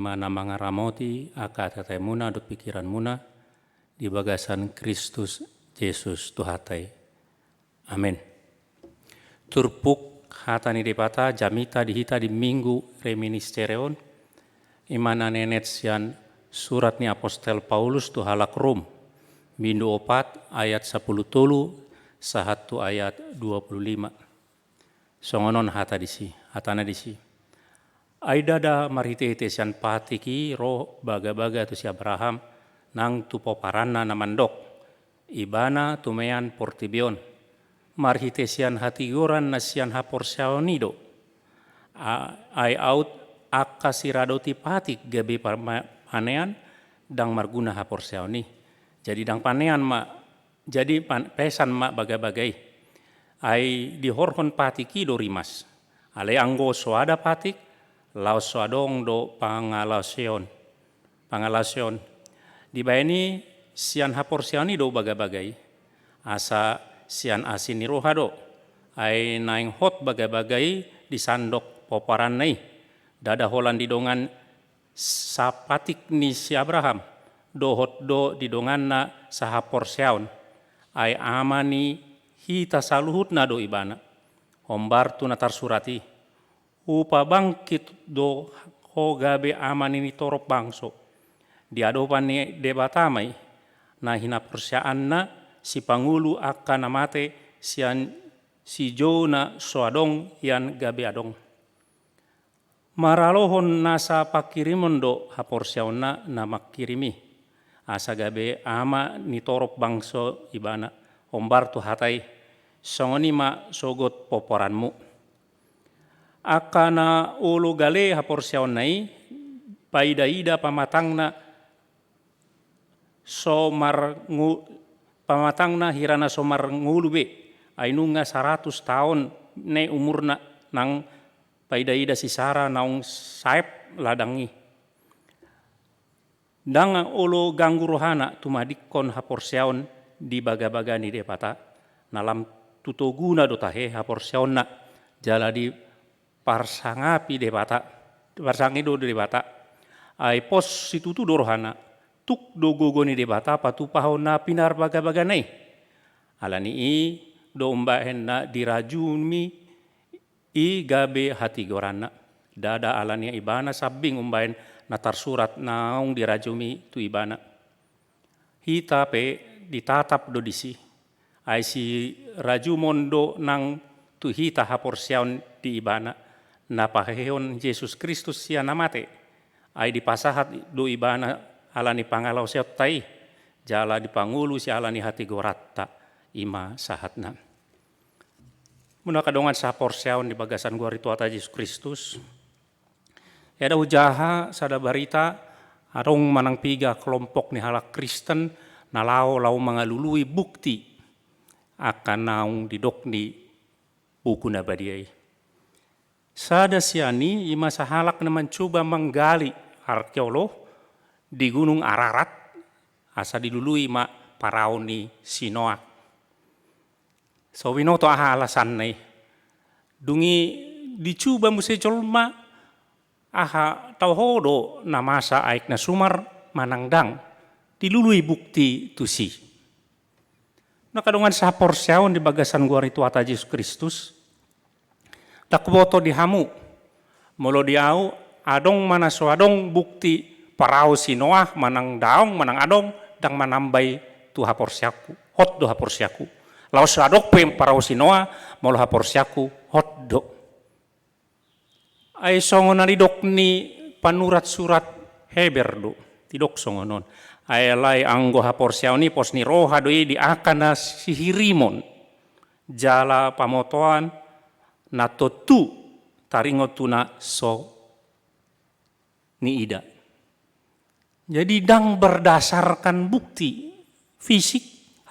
Mana mangaramoti akata muna dot pikiran muna di bagasan Kristus Yesus Tuhatai. Amin. Turpuk hatani depata jamita dihita di minggu reministerion imana nenet sian surat ni apostel Paulus tu halak Rom bindu 4 ayat 10 tolu sahatu ayat 25. Songonon hatana disi. Aidada maritete sian patiki roh baga-baga tu si Abraham nang tu poparanna namandok ibana tumean portibion marhite sian hatigoran na sian haporsaonido ai out akasiradoti patik gabe panean dang marguna haporsaoni jadi dang panean ma jadi pesan ma baga-bagai ai dihorhon patiki do rimas ale anggo soada patik laos soadong do pangalasion di baini sian haporsiani do baga-bagai asa sian asini rohado ai naing hot baga-bagai di sandok poparan nai dada holan di dongan sapatik ni si Abraham do hot do di dongan na sahaporsiaon ai amani hita saluhut na do ibana hombar tu natar surati upa bangkit do hogabe aman ini torop bangso di adopan ni debatamai na hina persyaan na si pangulu akan namate sian si jona soadong yan gabe adong maralohon nasa pakirimon do haporsyaon na makirimi asa gabe ama ni torop bangso ibana ombar tu hatai songoni ma sogot poporanmu akana ulu gale haporsyaon nai paida-ida pamatangna pamatangna hirana somar ngulube ainunga 100 tahun ne umurna nang paida-ida sisara naung saep ladangi dang ulu ganggu rohana tumadikon haporsyaon di baga-baga ni depata nalam tutoguna dotahe haporsyaon na jala di parsangapi debata parsangido debata ai pos situtu dorohana tuk do gogoni debata patu pahona pinar baga-baga nei alani i do umbahenna dirajumi i gabe hati gorana dada alani ibana sabbing umbahen natar surat naung dirajumi tu ibana hita pe ditatap do disi ai si rajumondo nang tu hita haporsyaon di ibana na paheon Yesus Kristus sia namate ai dipasahat do ibana alani pangalau seot tai jala dipangulu si alani hati goratta ima sahatna muna kadongan sa porsyaon di bagasan gua rituata Yesus Kristus ada ujaha sada barita arong manang piga kelompok ni halak Kristen nalau mangalului bukti akan naung didok di buku nabadiai sada siani ima sahalak na mencoba menggali arkeolog di Gunung Ararat asa dilului ma paraon ni Sinoa. So winoto aha alasan nai dungi dicoba musi colma aha tauhodo na masa aik na sumar manangdang dilului bukti tusi. Nakadongan sa porsyaon di bagasan gua rituata Yesus Kristus takboto di hamu molo diau adong mana soadong bukti parau Sinoah manang daong manang adong dang manambai tu haporsyaku hot do haporsyaku lau soadok pem parau Sinoah molo haporsyaku hot do ai songon dok ni panurat surat Heber do tidok songonon ai lai anggo haporsyaoni pos ni roha doi di akana sihirimon jala pamotoan na totu taringotuna so ni ida. Jadi dang berdasarkan bukti fisik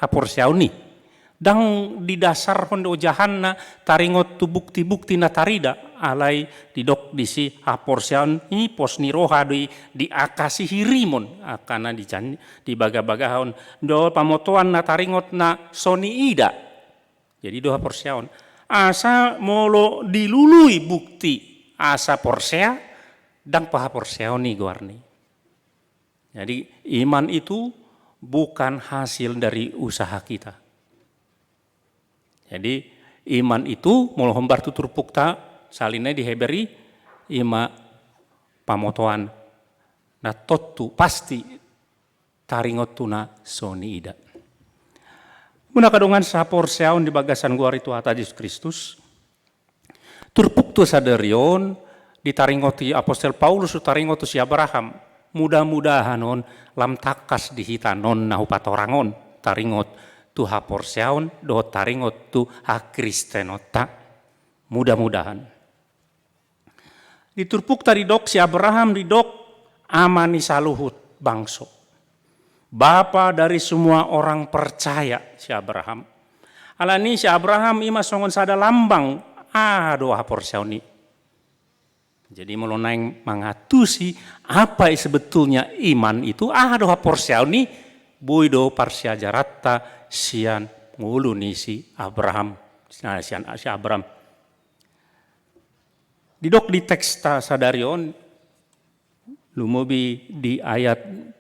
haporsyaoni. Dang didasar hondo jahanna taringot tu bukti-bukti na tarida alai didok disi haporsyaon ini pos ni roha di akasi hirimon akana di baga-bagahon do pamotoan na taringot na soni ida. Jadi do haporsyaon asa molo dilului bukti asa porsea dang pahaporseoni guarni. Jadi iman itu bukan hasil dari usaha kita. Jadi iman itu molo hombar tutur pukta salinnya diheberi ima pamotoan na totu pasti taringotuna soni ida. Muna kadongan saporseon di bagasan gua itu hata Yesus Kristus. Turpuktu sadarion ditaringoti apostol Paulus utaringotu si Abraham. Mudah-mudahan on lam takas dihitanon nahu patorangon taringot tu haporseon do taringot tu hakristenota. Mudah-mudahan. Diturpuk tadi dok si Abraham di dok amani saluhut bangso. Bapa dari semua orang percaya si Abraham. Alani si Abraham ima songon sada lambang doa haporseoni. Jadi meloneng mangatusi apa sebetulnya iman itu doa haporseoni buido parsia jaratta sian nguluni si Abraham. Sian si Abraham. Didok di teks sadarion lumobi di ayat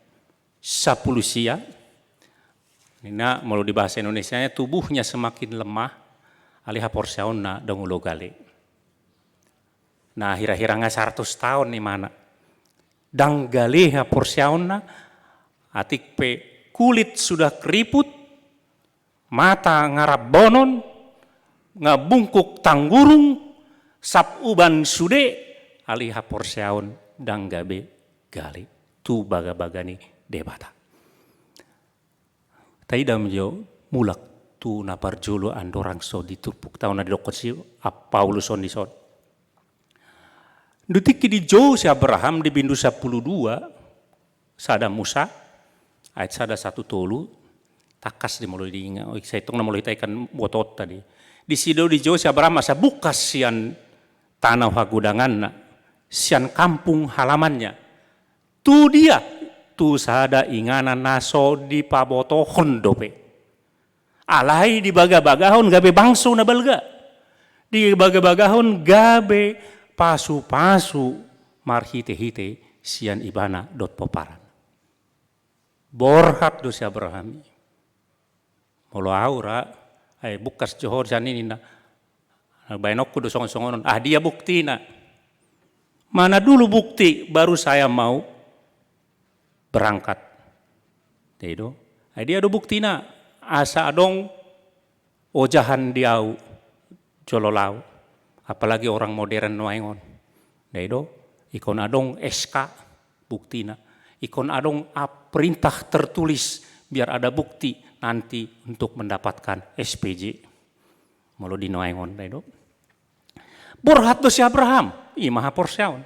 10 sia. Nina mau di bahasa Indonesianya tubuhnya semakin lemah alih haporseonna dangulo gale. Nah hira-hira 100 tahun nih mana. Dang gale haporseonna atik pe kulit sudah keriput, mata ngarap bonon, ngabungkuk tanggurung, sap uban sude alih haporseon dang gabe gale. Tu baga-bagani debata. Tai dam jo mulak tu napar jolo andorang so ditupuk tahun na dokot si Paulus on di son. Dutik di jo si Abraham di bindu 12 sada Musa ayat sada 1 tolu takas di mulai diingat saya hitung na mulai taikan botot tadi. Di sido di jo si Abraham asa bukas sian tanah hagudangan na sian kampung halamannya. Tu dia tu sada inganan naso di paboto hondope. Alai di baga-bagahon gabe bangso na balga. Di baga-bagahon gabe pasu-pasu marhite-hite sian ibana dot poparan. Borhat do si Abraham. Molo aura ay bukas johor janini na bainokku do songon-songonon. Dia bukti na. Mana dulu bukti baru saya mau berangkat. Itu. Dia ada bukti na asa adong ojahan diau jololau. Apalagi orang modern noengon. Itu ikon adong SK bukti na. Ikon adong perintah tertulis biar ada bukti nanti untuk mendapatkan SPJ. Malu di noengon. Itu. Borhat do si Abraham. Maha porseon.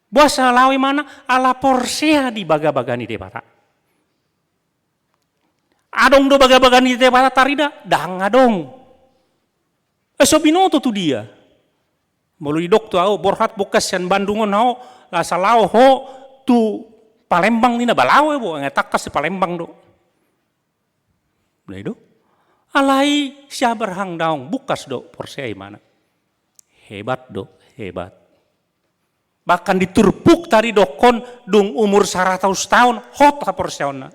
Buasa lawi mana ala porsea di baga-bagani debata. Adong do baga-bagani debata tarida dang adong. Sobinoto tu dia. Mulu dok tu au borhat bukas yan Bandungon ho la salao ho tu Palembang nina balawe bo ngetakas si Palembang do. Begitu. Alai si Abraham daong bukas do porsea mana. Hebat do, hebat. Bahkan diturpuk tadi dokon dung umur 100 tahun hot haporseonna.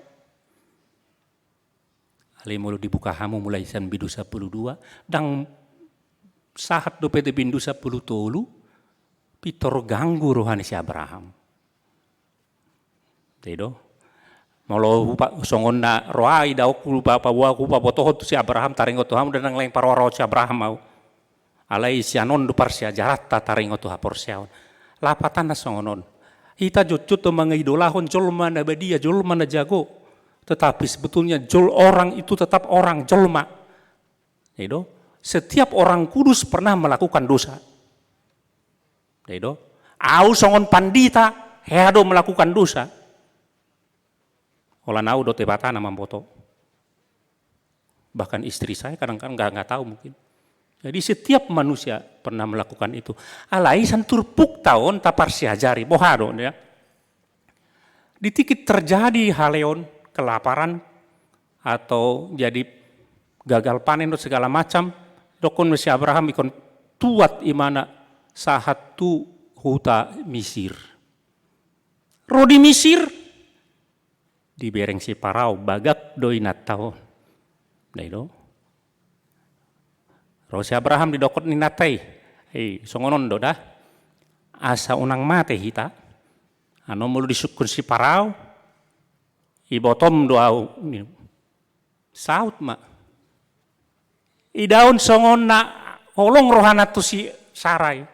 Ali mulu dibuka hamu mulai san bidu 12 dang sahat do pete bindu 10 tolu pitor ganggu rohani si Abraham. Tedo. Molo songon na roai daok bapa buah ku botoh si Abraham taringot ham dan lain paroro si Abraham mau. Alai sianon du parsia jarata taringot haporseon. Lapatan na songonon. Ita jucut to mga idolahon jolma na badia, jolma na jago. Tetapi sebetulnya orang itu tetap orang jolma. Itu setiap orang kudus pernah melakukan dosa. Itu au songon pandita heado melakukan dosa. Olah nau do tebata nama boto. Bahkan istri saya kadang-kadang nggak tahu mungkin. Jadi setiap manusia pernah melakukan itu. Alaisan turpuk tahun tapar siajari bohado ya. Ditikit terjadi haleon kelaparan atau jadi gagal panen atau segala macam. Dokon si Abraham ikon tuat imana sahat tu huta Misir. Rodi Misir di bereng si parau bagak doi natao. Nah itu. Rosi Abraham di dokot ni natai. Songonon do dah. Asa unang mate hita. Ano mulu disukun si parau. Ibotom doau. Saut mak. Idaun songon na holong rohana tu si Sarai.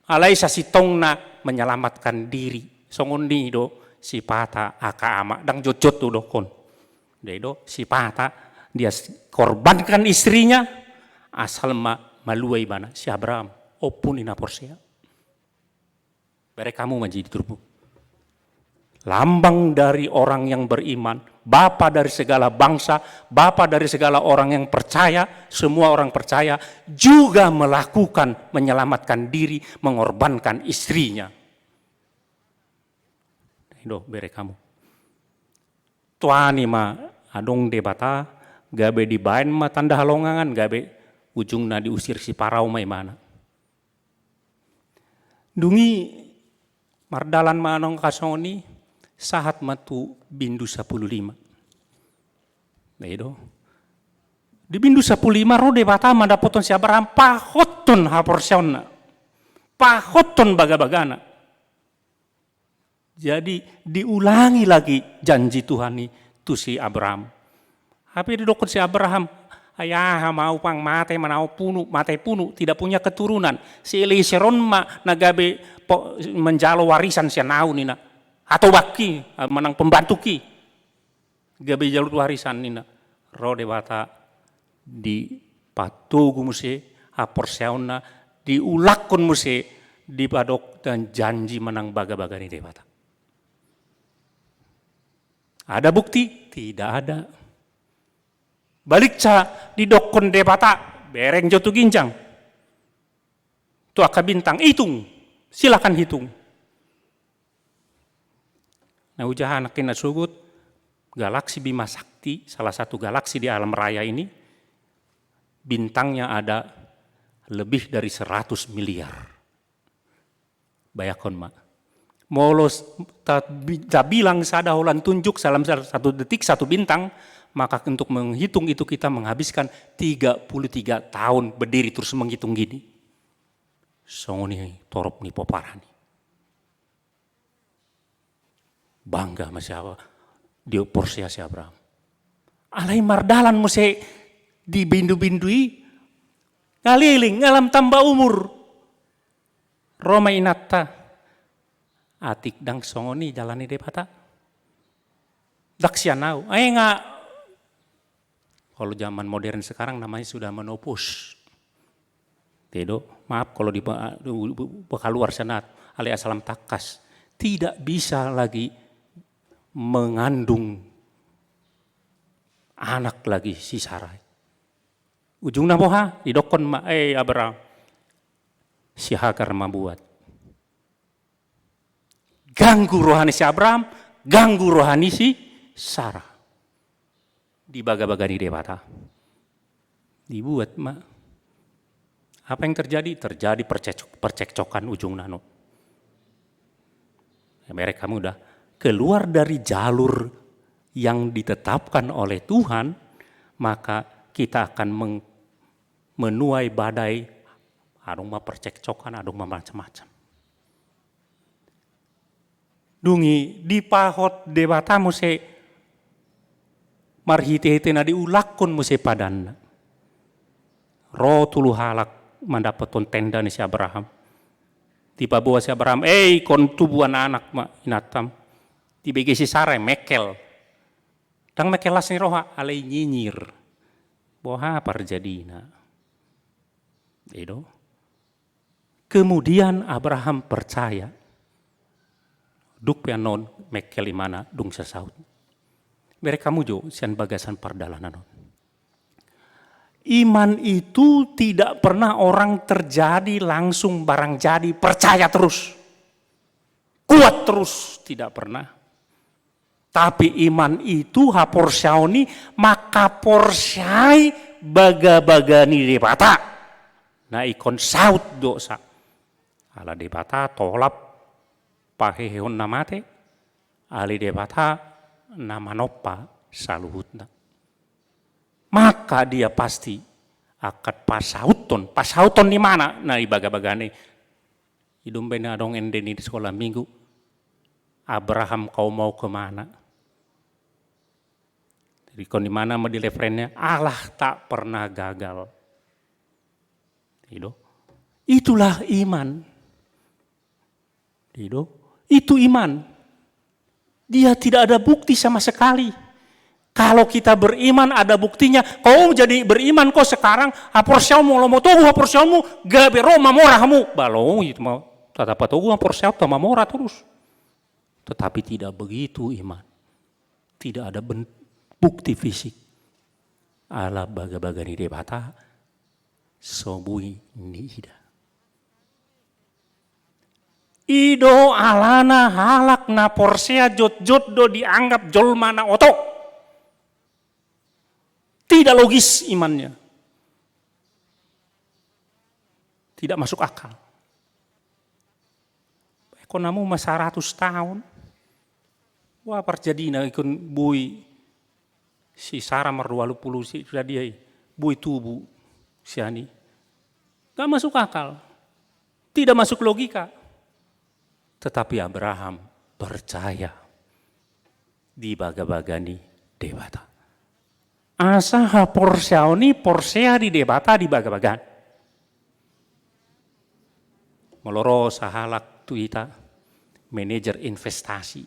Alai sasitong na menyelamatkan diri. Songon ni do si pata aka ama dang jojot tu dokon. Dedo si pata dia korbankan istrinya asal maluai bana si Abraham opun ina porsia. Bere kamu menjadi turbu. Lambang dari orang yang beriman, bapa dari segala bangsa, bapa dari segala orang yang percaya, semua orang percaya juga melakukan menyelamatkan diri, mengorbankan istrinya. Itu bere kamu. Tuani ma adong debata, gabe dibain ma tanda halongangan, gabe ujungna diusir si parau mai mana. Dungi mardalan manong kasoni, sahat matu bindu 15. Nah itu. Di bindu 15 rode bata mandapoton si Abraham pahoton haporsionna. Pahoton baga-bagana. Jadi diulangi lagi janji Tuhan itu si Abraham. Tapi didokot si Abraham, ayah mau pang mate punu tidak punya keturunan. Si Eliezeron ma nagabe menjalo warisan si nau nina. Atau baki menang pembantu ki gabe jalur warisan nina rode bata di patugu muse haporseona diulakon muse di padok dan janji menang baga-baga ni debata. Ada bukti? Tidak ada. Balik ca di dokon debata bereng jotu ginjang. Tu aka bintang hitung, silakan hitung. Nah ujahan kena sugut galaksi Bima Sakti, salah satu galaksi di alam raya ini, bintangnya ada lebih dari 100 miliar. Bayakon mak. Molos tak bilang sada holan tunjuk dalam 1 detik 1 bintang, maka untuk menghitung itu kita menghabiskan 33 tahun berdiri terus menghitung gini. Songoni torop ni poparani. Bangga masih apa dia porsia si Abraham. Alai mardalan muse dibindu-bindui ngaliling ngalam tambah umur. Roma inatta atik dang songoni jalani depata. Daksianau. Nga kalau zaman modern sekarang namanya sudah menopause. Tedo, maaf kalau di luar sana alai asalam takas tidak bisa lagi mengandung anak lagi si Sarai. Ujungnya boha didokon ma Abraham si Hagar membuat ganggu rohani si Abraham, ganggu rohani si Sarah. Dibaga-baga di debata. Dibuat ma. Apa yang terjadi? Terjadi percekcokan ujung nano. Mereka muda keluar dari jalur yang ditetapkan oleh Tuhan, maka kita akan menuai badai, adong percekcokan, adong macam-macam. Dungi di pahot debata muse marhite-hite na diulakon muse padanna. Roh tulu halak mandapaton tenda ni si Abraham. Tiba bawa si Abraham, kon tubuhan anak ma inatam. Dibagi si Sarai mekel. Tang mekelas ni roha alai nyinyir. Boha parjadina. Itu. Kemudian Abraham percaya. Duk pianon mekel imana dung sesaut. Mereka mujo sian bagasan pardalanan. Iman itu tidak pernah orang terjadi langsung barang jadi percaya terus. Kuat terus tidak pernah. Tapi iman itu haporsiaoni maka porsiai baga-baga ni debata. Nah ikon saut dosa. ala debata tolap pahehon namate, ali debata nama noppa saluhutna. Maka dia pasti akan pasauton di mana? Nah, ibaga-bagane hidung bena dong endeni di sekolah minggu. Abraham kau mau kemana? Jadi kau di mana di referennya? Allah tak pernah gagal. Itulah iman. Itu iman. Dia tidak ada bukti sama sekali. Kalau kita beriman ada buktinya. Kau jadi beriman kok sekarang haporsiamu lomo togu haporsiamu gabe Roma morahmu. Balong itu mau tata togu haporsiamu tama morah terus. Tetapi tidak begitu iman. Tidak ada bukti fisik. Ala baga-baga ni debata sobui ni ida. Ido alana halak na porsea jot-jot do dianggap jolma na otok. Tidak logis imannya. Tidak masuk akal. Ekonamu masa 100 tahun. Wah perjadina ikon bui si Sarah merdualu puluh si sudah dia bui tubuh si ani. Gak masuk akal. Tidak masuk logika. Tetapi Abraham percaya di baga-bagani debata. Asaha porsea di debata di baga-bagan. Meloro sahalak tuita manajer investasi.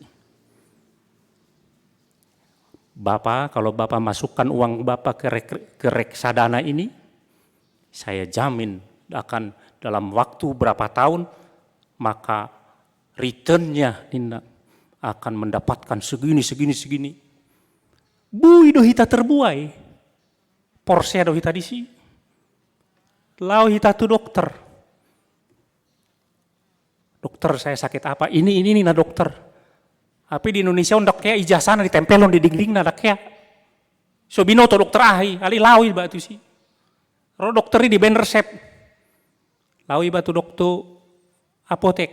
Bapak, kalau Bapak masukkan uang Bapak ke reksadana ini, saya jamin akan dalam waktu berapa tahun, maka returnnya akan mendapatkan segini. Bui dohita terbuai, porsea dohita disi, lau hita tu dokter. Dokter saya sakit apa? Ini na dokter. Tapi di Indonesia untuk kayak ijazah ditempelon di dinding na kayak. So binoto dokter ali lawi batu si. Ro dokter di ben resep. Lawi batu dokter apotek.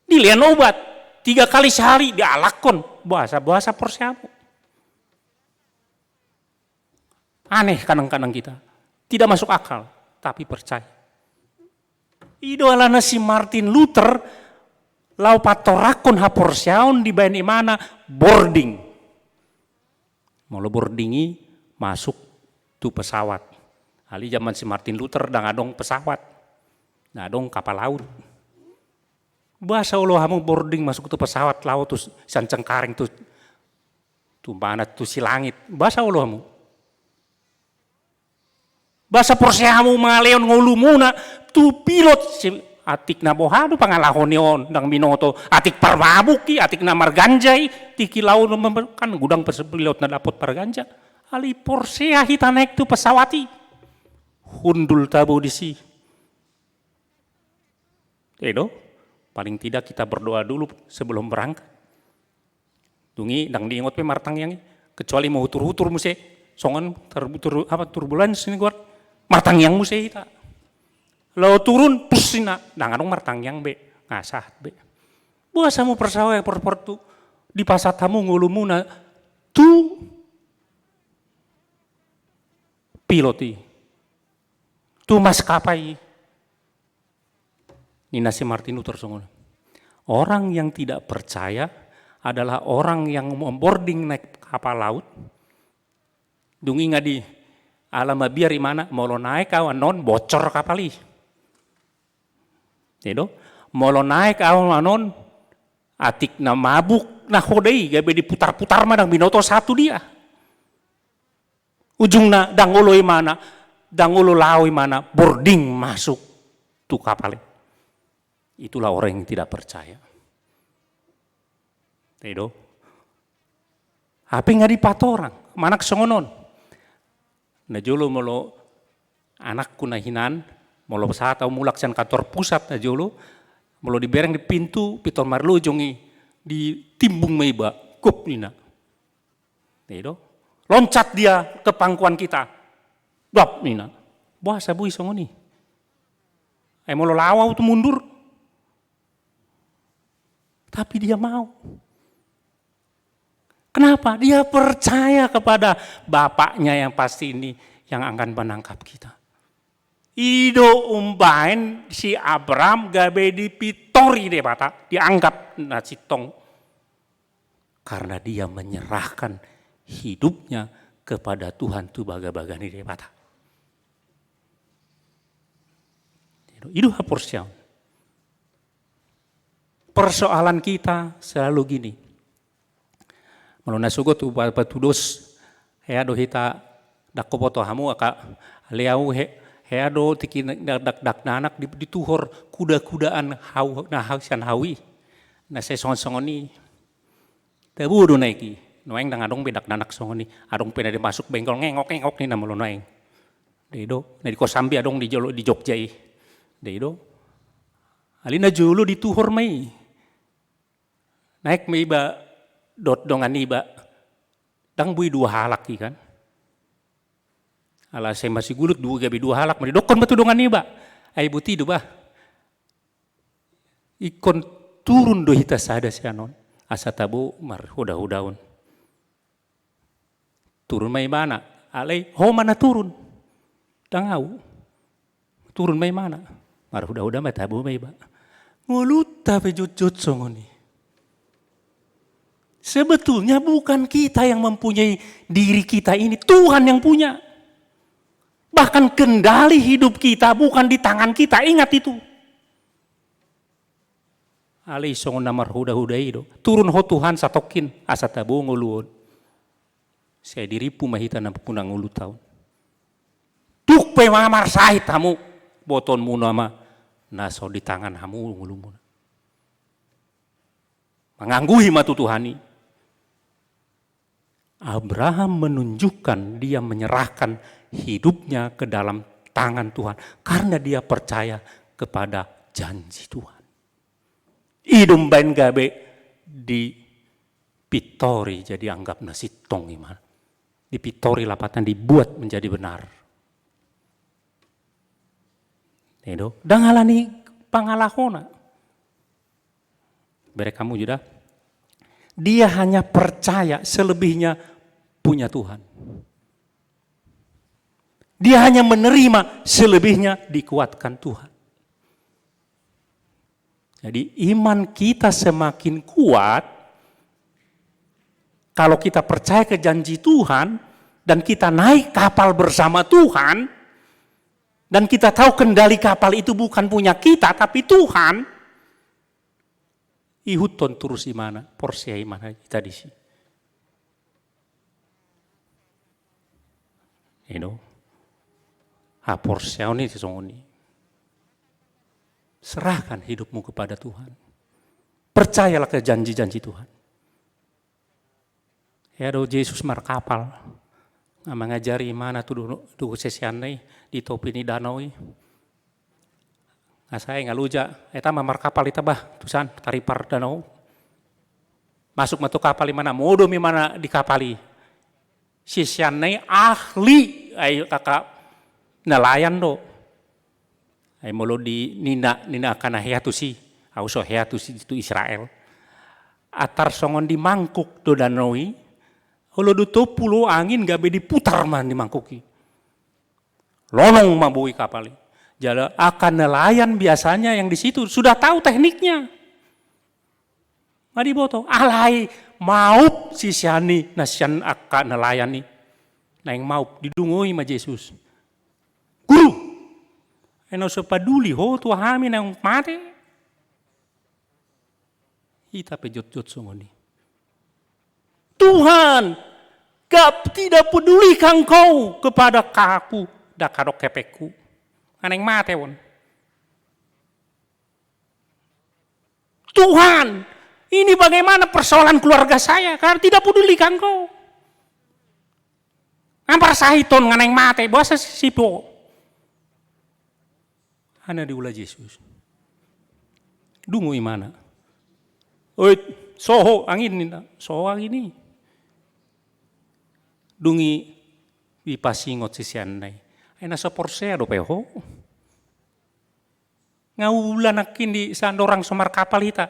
Dilian obat 3 kali sehari dialakon bahasa porseamu. Aneh kadang-kadang kita. Tidak masuk akal, tapi percaya. Idolana si Martin Luther, lau patorakon haporsiaon di bayan imana boarding. Mau boardingi masuk tu pesawat. Ali zaman si Martin Luther dah ngadong pesawat. Ngadong kapal laut. Bahasa Allah hamu boarding masuk tu pesawat laut tu sanceng karing tu mana tu si langit. Bahasa Allah hamu. Bahasa porseamu maleon ngolumuna tu pilot si atik na bohado pangalahonion dang binoto atik parmabuki atik na marganjai tiki laut kan gudang pilot na dapot parganja ali porsea hita naik tu pesawati hundul tabu disi. Paling tidak kita berdoa dulu sebelum berangkat. Dungi dang diingot pe martang yang kecuali mau hutur-hutur muse songan turbulens ini gua martang yang muse hita. Lalu turun pusina dangadong martang yang be ngasah be. Buasa mu persawa perportu di pasat tamu ngulumuna tu piloti. Tu maskapai. Nina si Martin Luther songon. Orang yang tidak percaya adalah orang yang boarding naik kapal laut. Dungi ngadi alam biar mana mau naik awan non bocor kapali. Mau naik awan non atik na mabuk na hodei gabe diputar-putar madang binoto satu dia. Ujungna danguloi mana dangulo lawi mana boarding masuk tu kapal. Itulah orang yang tidak percaya. Apa nggak dipato orang? Mana kesongonon? Nah jolo molo anakku nahinan, molo pesawat atau mulaksan kantor pusat na jolo, molo dibereng di pintu, pitor marlu jongi di timbung meiba, kup nina. Loncat dia ke pangkuan kita, dap nina. Bahasa bui songoni. Molo lawau tu mundur, Tapi dia mau. Kenapa? Dia percaya kepada Bapaknya yang pasti ini yang akan menangkap kita. Ido umbain si Abraham gabe dipitori deh bata, dianggap nasitong. Karena dia menyerahkan hidupnya kepada Tuhan tu baga-bagani deh bata. Itu haporsian. Persoalan kita selalu gini. Malona sugo tu batudos heado hita dakopoto hamu aka leau heado tiki dak nanak dituhor kuda-kudaan hau na hausan hawi na se songoni tebudu naiki noeng dang adong bedak nanak songoni adong pena masuk bengkol ngengok ni na malona eng dedo na di Kosambi adong di Jogja dedo alina julu dituhor mai naik mai ba dot dongan iba dang bui 2 halak kan ala saya masih gulut 2 gabi 2 halak mari dokon batu dongan iba ai buti do bah ikon turun do hita sada sianon asa tabu mar huda-hudaun turun mai mana alai ho mana turun dangau turun mai mana mar huda-huda mah tabu mai ba ngulut tapi jut-jut songoni. Sebetulnya bukan kita yang mempunyai diri kita ini, Tuhan yang punya. Bahkan kendali hidup kita bukan di tangan kita, ingat itu. Ali songon namar huda-huda itu, turun ho Tuhan satokin asa tabu nguluon. Saya diripu mahita na punang ulu tahun. Duk pe mamar sahit hamu, botonmu nama naso di tangan hamu ngulumun. Mengangguhi matu Tuhani. Abraham menunjukkan dia menyerahkan hidupnya ke dalam tangan Tuhan karena dia percaya kepada janji Tuhan. Idum bain gabe di pitori jadi anggap nasitong iman. Di pitori lapatan dibuat menjadi benar. Itu dangalani pangalahona. Bere kamu juga. Dia hanya percaya, selebihnya punya Tuhan. Dia hanya menerima, selebihnya dikuatkan Tuhan. Jadi iman kita semakin kuat kalau kita percaya ke janji Tuhan dan kita naik kapal bersama Tuhan dan kita tahu kendali kapal itu bukan punya kita tapi Tuhan. Ihuton terus imana, porsia imana kita di sini. Porsia ini sesungguhnya. Serahkan hidupmu kepada Tuhan. Percayalah ke janji-janji Tuhan. Ya do Yesus markapal. Mengajari mana tuh sesianai di topi ni danau. Saya ngaluja, eta mamar kapal itu bah, tusan taripar danau. Masuk matu kapal di mana, modo mi mana di kapali. Sisianai ahli, ayo kakak nelayan do. Ayo molo di nina akan heatu si, auso heatu si itu Israel. Atar songon di mangkuk do danau. Holo do pulau angin gabe diputar man di mangkuki. Lonong mabui kapali. Jadi akan nelayan biasanya yang di situ sudah tahu tekniknya. Mari boto, alai maup si siani nasian akan nelayan ni. Nah yang maup didungoi ma Yesus. Guru, eno sepaduli ho tua hami nang mate. Kita pejot-jot sungoni. Tuhan, gap tidak peduli kau kepada kaku dakadok kepekku. Aneng mate won. Tuhan, ini bagaimana persoalan keluarga saya karena tidak peduli kangkau. Ampar sahiton nganeng mate, bahasa sipo. Ana diulah Yesus. Dungu imana. Oi, soho angin ini, soho angin ini. Dungi dipasingot sisianai. Ena seporsea do peho. Ngaulan akin di sandorang somar kapal hita.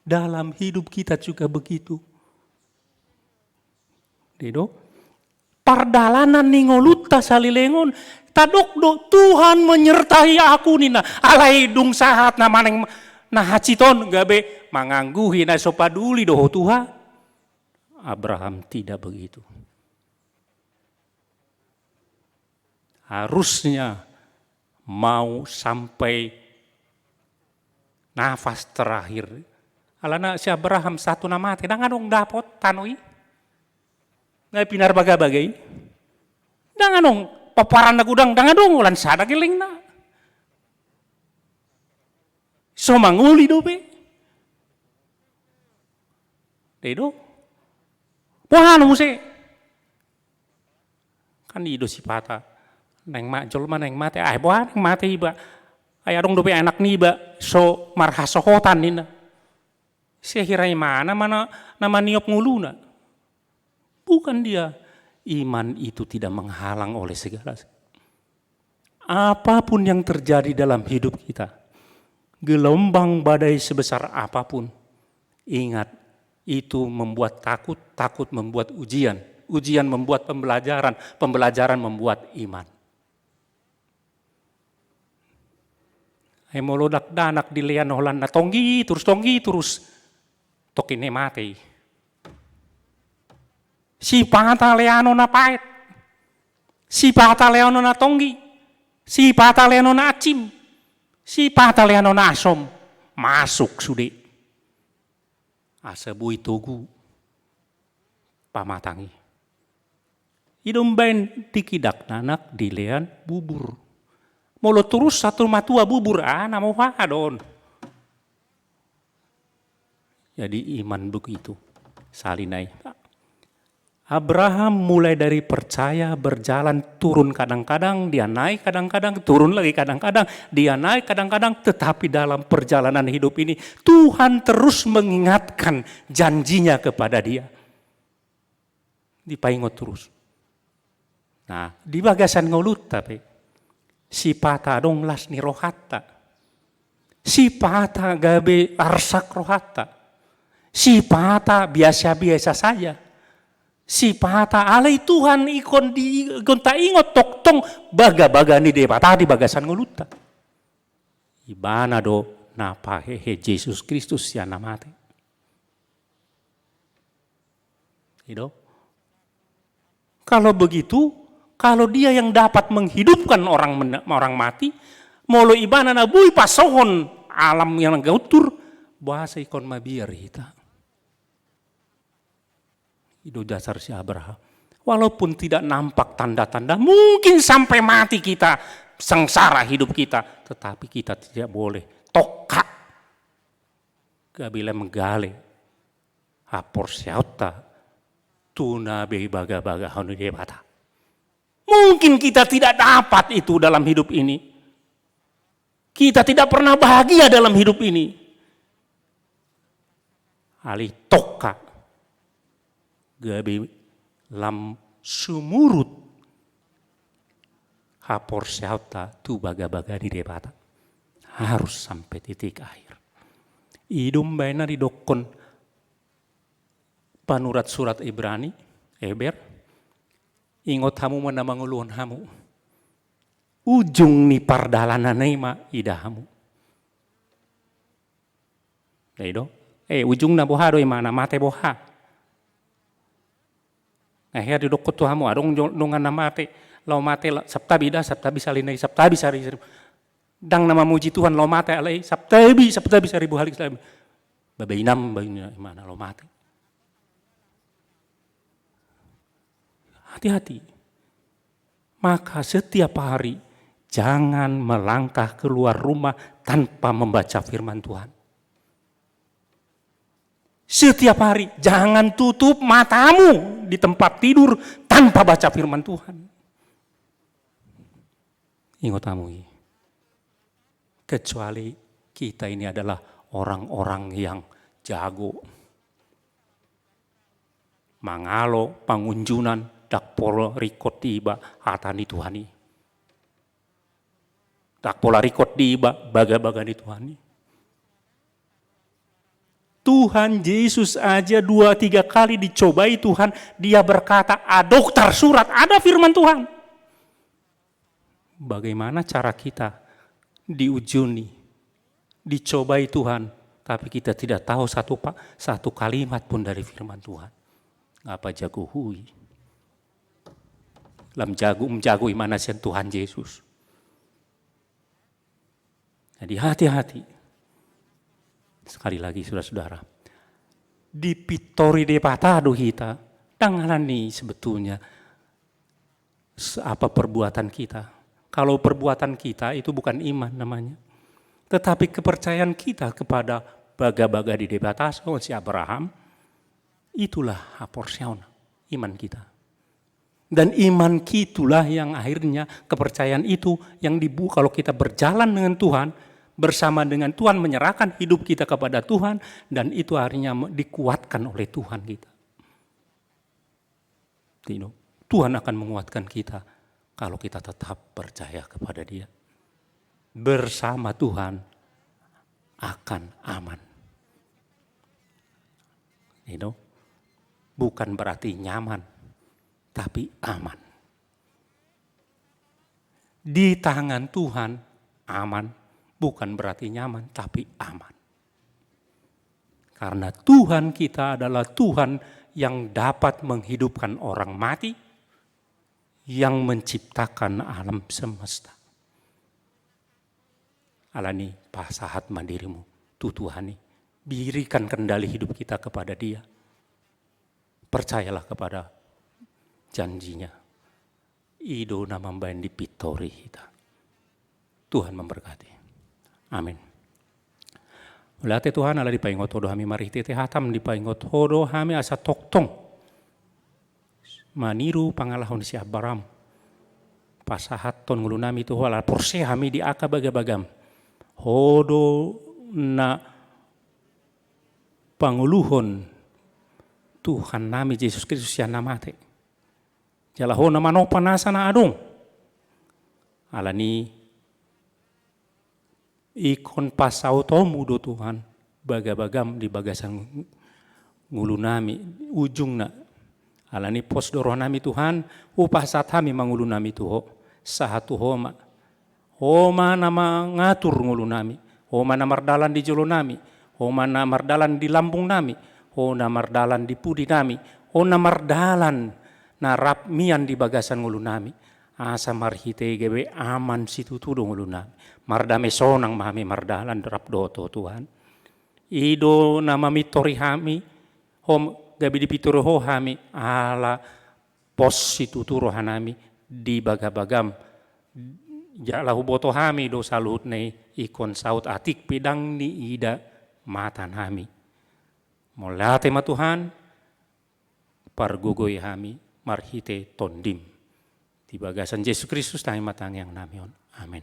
Dalam hidup kita juga begitu. Dedo, pardalanan ningolutta salilengon, tadokdo Tuhan menyertai aku nina, alai dung sahat na maneng na haciton gabe mangangguhi na sopaduli doho Tuhan. Abraham tidak begitu. Harusnya mau sampai nafas terakhir. Alana si Abraham satu nama tidak ngadong dapot tanoi. Ngai pinar bagai-bagai. Dengan dong paparan na gudang dengan dong ulan sada giling na. So manguli dobe. Dedo. Buhan mo si. Kan ido si pata. Neng mak jol man neng mate ay buhan neng mate iba. Ay adong dobe anak ni iba so marhasohotan nina. Siya hiray mana nama niop nguluna. Bukan dia. Iman itu tidak menghalang oleh segala. Apapun yang terjadi dalam hidup kita. Gelombang badai sebesar apapun. Ingat, itu membuat takut, takut membuat ujian. Ujian membuat pembelajaran, pembelajaran membuat iman. Ay molodak danak di lean holan na tonggi terus. Tokine mati. Si pata leano na pait. Si pata leano na tonggi. Si pata leano na acim. Si pata leano na asom. Masuk sude. Asa bui togu. Pamatangi. Idombain dikidak nanak di lean bubur. Molo terus satu matua bubur namo hadon. Jadi iman begitu. Salinai. Abraham mulai dari percaya berjalan turun kadang-kadang, dia naik kadang-kadang, turun lagi kadang-kadang, dia naik kadang-kadang, tetapi dalam perjalanan hidup ini Tuhan terus mengingatkan janjinya kepada dia. Dipaingot terus. Nah, di bagasan ngolut tapi si pata dong las ni rohatta. Si pata gabe arsak rohatta. Si pata biasa-biasa saja. Si pata alai Tuhan ikon ta ingot toktong baga-baga ni depata di bagasan nguluta. Ibana do napa hehe Yesus Kristus ya namate. Itu. Kalau begitu, kalau dia yang dapat menghidupkan orang mati, molo ibana na bui pasohon alam yang gautur bahasa ikon mabiar kita. Itu dasar si Abraham. Walaupun tidak nampak tanda-tanda, mungkin sampai mati kita, sengsara hidup kita, tetapi kita tidak boleh tokak. Gabila menggale, hapor siauta, tuna baga-baga hanu debata. Mungkin kita tidak dapat itu dalam hidup ini. Kita tidak pernah bahagia dalam hidup ini. Ali tokak. Gabi lam sumurut hapor syauta tu baga-baga di debata harus sampai titik akhir. Idum baina di dokon panurat surat Ibrani Eber ingot hamu manamanguluhan hamu ujung ni pardalanan nema idahamu. Daido ujung na boha do imana mate boha. Akhirnya di dokot tuhamu adong dongan nama mate lau mate sabtabi salinai sabtabi sari dang nama muji Tuhan lau mate alai sabtabi seribu hari selama babainam bayinya mana lau mate. Hati-hati. Maka setiap hari jangan melangkah keluar rumah tanpa membaca firman Tuhan. Setiap hari jangan tutup matamu di tempat tidur tanpa baca firman Tuhan. Ingat kamu, kecuali kita ini adalah orang-orang yang jago. Mangalo pangunjunan dakpol rikot tiba hatani Tuhani. Dakpola rikot tiba baga-baga di Tuhani. Tuhan Yesus aja 2-3 kali dicobai Tuhan, dia berkata, adoktar surat, ada firman Tuhan. Bagaimana cara kita diujuni, dicobai Tuhan, tapi kita tidak tahu satu kalimat pun dari firman Tuhan. Apa jago hui. Lam jago imana sian Tuhan Yesus. Jadi hati-hati. Sekali lagi saudara-saudara. Di pitori de patado kita, tanganani sebetulnya apa perbuatan kita. Kalau perbuatan kita itu bukan iman namanya. Tetapi kepercayaan kita kepada baga-baga di debatas, si Abraham, itulah aporsion iman kita. Dan iman kitulah yang akhirnya kepercayaan itu yang dibuka kalau kita berjalan dengan Tuhan, bersama dengan Tuhan, menyerahkan hidup kita kepada Tuhan, dan itu akhirnya dikuatkan oleh Tuhan kita. Tuhan akan menguatkan kita kalau kita tetap percaya kepada Dia. Bersama Tuhan akan aman. Bukan berarti nyaman, tapi aman. Di tangan Tuhan aman, bukan berarti nyaman, tapi aman. Karena Tuhan kita adalah Tuhan yang dapat menghidupkan orang mati, yang menciptakan alam semesta. Alani pasahat mandirimu, Tuhani, berikan kendali hidup kita kepada Dia. Percayalah kepada janjinya. Ido nama mbayan di pitori kita. Tuhan memberkati. Amin. Ulate Tuhan ala di paingot hodo hami mariti te hatam di paingot hodo hami asa toktong. Maniru pangalahon si Abraham. Pasahat ton ngulunami tu ala porse hami di aka bagam. Hodo na panguluhon Tuhan nami Yesus Kristus yang namate. Jalaho na mano panasa na adong. Alani ikon pasau tomu do Tuhan bagam di bagasan ngulu nami ujung na. Alani pos doroh nami Tuhan upah saat kami mangulu nami tuho sahatu homa. Homa nama ngatur ngulu nami. Homa na mardalan di jolo nami. Homa na mardalan di lambung nami. Homa na mardalan di pudi nami. Homa na mardalan na rapmian di bagasan ngulu nami. Asa marhite gebe aman situ tudo ngulu nami. Mardame sonang mami mardalan rap doto Tuhan. Ido nama mitori hami. Hom gabi di pituro ho hami. Ala pos situ turo hanami. Di bagabagam. Jalahu boto hami do salut nei ikon saut atik pedang ni ida matan hami. Molate ma Tuhan pargogoy hami marhite tondim. Di bagasan Yesus Kristus tayo matang yang namion. Amin.